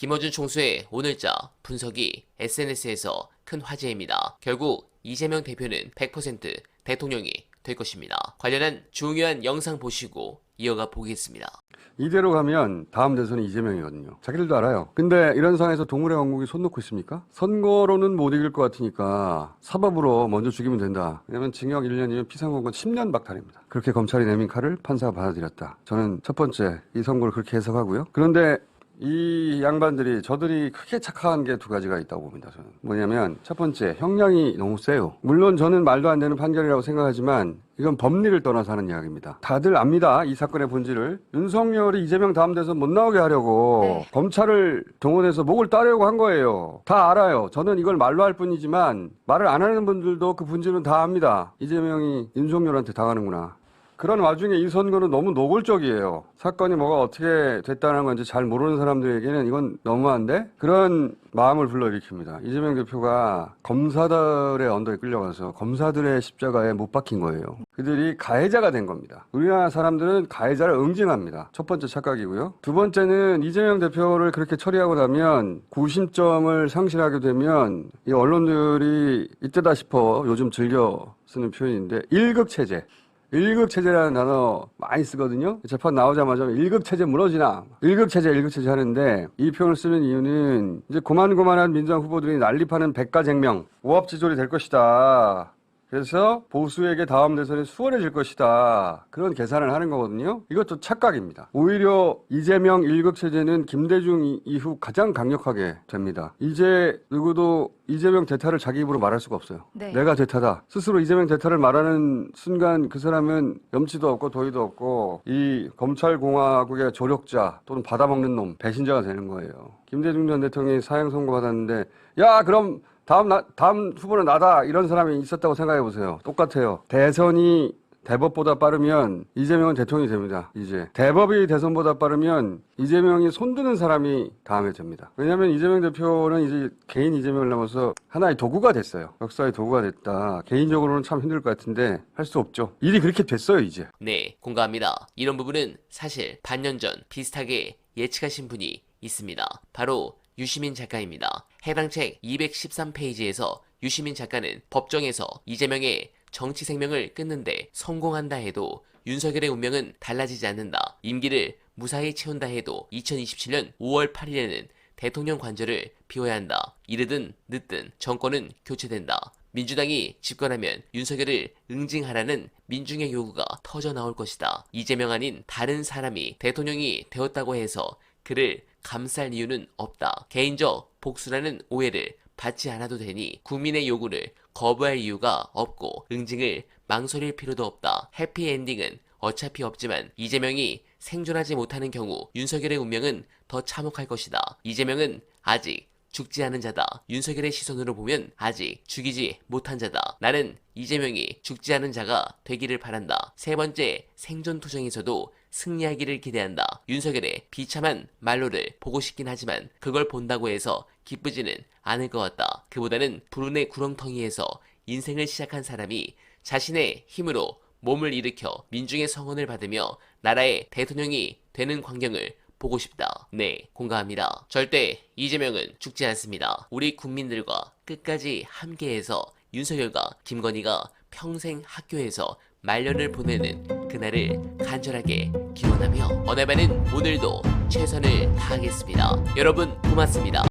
김어준 총수의 오늘자 분석이 SNS에서 큰 화제입니다. 결국 이재명 대표는 100% 대통령이 될 것입니다. 관련한 중요한 영상 보시고 이어가 보겠습니다. 이대로 가면 다음 대선은 이재명이거든요. 자기들도 알아요. 근데 이런 상황에서 동물의 왕국이 손 놓고 있습니까? 선거로는 못 이길 것 같으니까 사법으로 먼저 죽이면 된다. 왜냐하면 징역 1년이면 피상공건 10년 박탈입니다. 그렇게 검찰이 내민 칼을 판사가 받아들였다. 저는 첫 번째 이 선고를 그렇게 해석하고요. 그런데 이 양반들이 저들이 크게 착각한 게 두 가지가 있다고 봅니다. 저는 뭐냐면 첫 번째 형량이 너무 세요. 물론 저는 말도 안 되는 판결이라고 생각하지만 이건 법리를 떠나서 하는 이야기입니다. 다들 압니다. 이 사건의 본질을. 윤석열이 이재명 다음 대선 못 나오게 하려고 검찰을 동원해서 목을 따려고 한 거예요. 다 알아요. 저는 이걸 말로 할 뿐이지만 말을 안 하는 분들도 그 본질은 다 압니다. 이재명이 윤석열한테 당하는구나. 그런 와중에 이 선거는 너무 노골적이에요. 사건이 뭐가 어떻게 됐다는 건지 잘 모르는 사람들에게는 이건 너무한데 그런 마음을 불러일으킵니다. 이재명 대표가 검사들의 언덕에 끌려가서 검사들의 십자가에 못 박힌 거예요. 그들이 가해자가 된 겁니다. 우리나라 사람들은 가해자를 응징합니다. 첫 번째 착각이고요. 두 번째는 이재명 대표를 그렇게 처리하고 나면 구심점을 상실하게 되면 이 언론들이 이때다 싶어 요즘 즐겨 쓰는 표현인데 일극체제. 일극체제라는 단어 많이 쓰거든요. 재판 나오자마자 일극체제 무너지나 일극체제 하는데 이 표현을 쓰는 이유는 이제 고만고만한 민주당 후보들이 난립하는 백가쟁명 오합지졸이 될 것이다. 그래서 보수에게 다음 대선이 수월해질 것이다. 그런 계산을 하는 거거든요. 이것도 착각입니다. 오히려 이재명 일극체제는 김대중 이후 가장 강력하게 됩니다. 이제 누구도 이재명 대타를 자기 입으로 말할 수가 없어요. 네. 내가 대타다. 스스로 이재명 대타를 말하는 순간 그 사람은 염치도 없고 도의도 없고 이 검찰공화국의 조력자 또는 받아먹는 놈, 배신자가 되는 거예요. 김대중 전 대통령이 사형 선고받았는데 야 그럼 다음 후보는 나다 이런 사람이 있었다고 생각해 보세요. 똑같아요. 대선이 대법보다 빠르면 이재명은 대통령이 됩니다. 이제 대법이 대선보다 빠르면 이재명이 손드는 사람이 다음에 됩니다. 왜냐하면 이재명 대표는 이제 개인 이재명을 넘어서 하나의 도구가 됐어요. 역사의 도구가 됐다. 개인적으로는 참 힘들 것 같은데 할 수 없죠. 일이 그렇게 됐어요 이제. 네, 공감합니다. 이런 부분은 사실 반년 전 비슷하게 예측하신 분이 있습니다. 바로 유시민 작가입니다. 해당 책 213페이지에서 유시민 작가는 법정에서 이재명의 정치 생명을 끊는데 성공한다 해도 윤석열의 운명은 달라지지 않는다. 임기를 무사히 채운다 해도 2027년 5월 8일에는 대통령 관저를 비워야 한다. 이르든 늦든 정권은 교체된다. 민주당이 집권하면 윤석열을 응징하라는 민중의 요구가 터져 나올 것이다. 이재명 아닌 다른 사람이 대통령이 되었다고 해서 그를 감쌀 이유는 없다. 개인적 복수라는 오해를 받지 않아도 되니 국민의 요구를 거부할 이유가 없고 응징을 망설일 필요도 없다. 해피엔딩은 어차피 없지만 이재명이 생존하지 못하는 경우 윤석열의 운명은 더 참혹할 것이다. 이재명은 아직 죽지 않은 자다. 윤석열의 시선으로 보면 아직 죽이지 못한 자다. 나는 이재명이 죽지 않은 자가 되기를 바란다. 세 번째 생존투쟁에서도 승리하기를 기대한다. 윤석열의 비참한 말로를 보고 싶긴 하지만 그걸 본다고 해서 기쁘지는 않을 것 같다. 그보다는 불운의 구렁텅이에서 인생을 시작한 사람이 자신의 힘으로 몸을 일으켜 민중의 성원을 받으며 나라의 대통령이 되는 광경을 보고 싶다. 네, 공감합니다. 절대 이재명은 죽지 않습니다. 우리 국민들과 끝까지 함께해서 윤석열과 김건희가 평생 학교에서 말년을 보내는 그날을 간절하게 기원하며 어네바는 오늘도 최선을 다하겠습니다. 여러분 고맙습니다.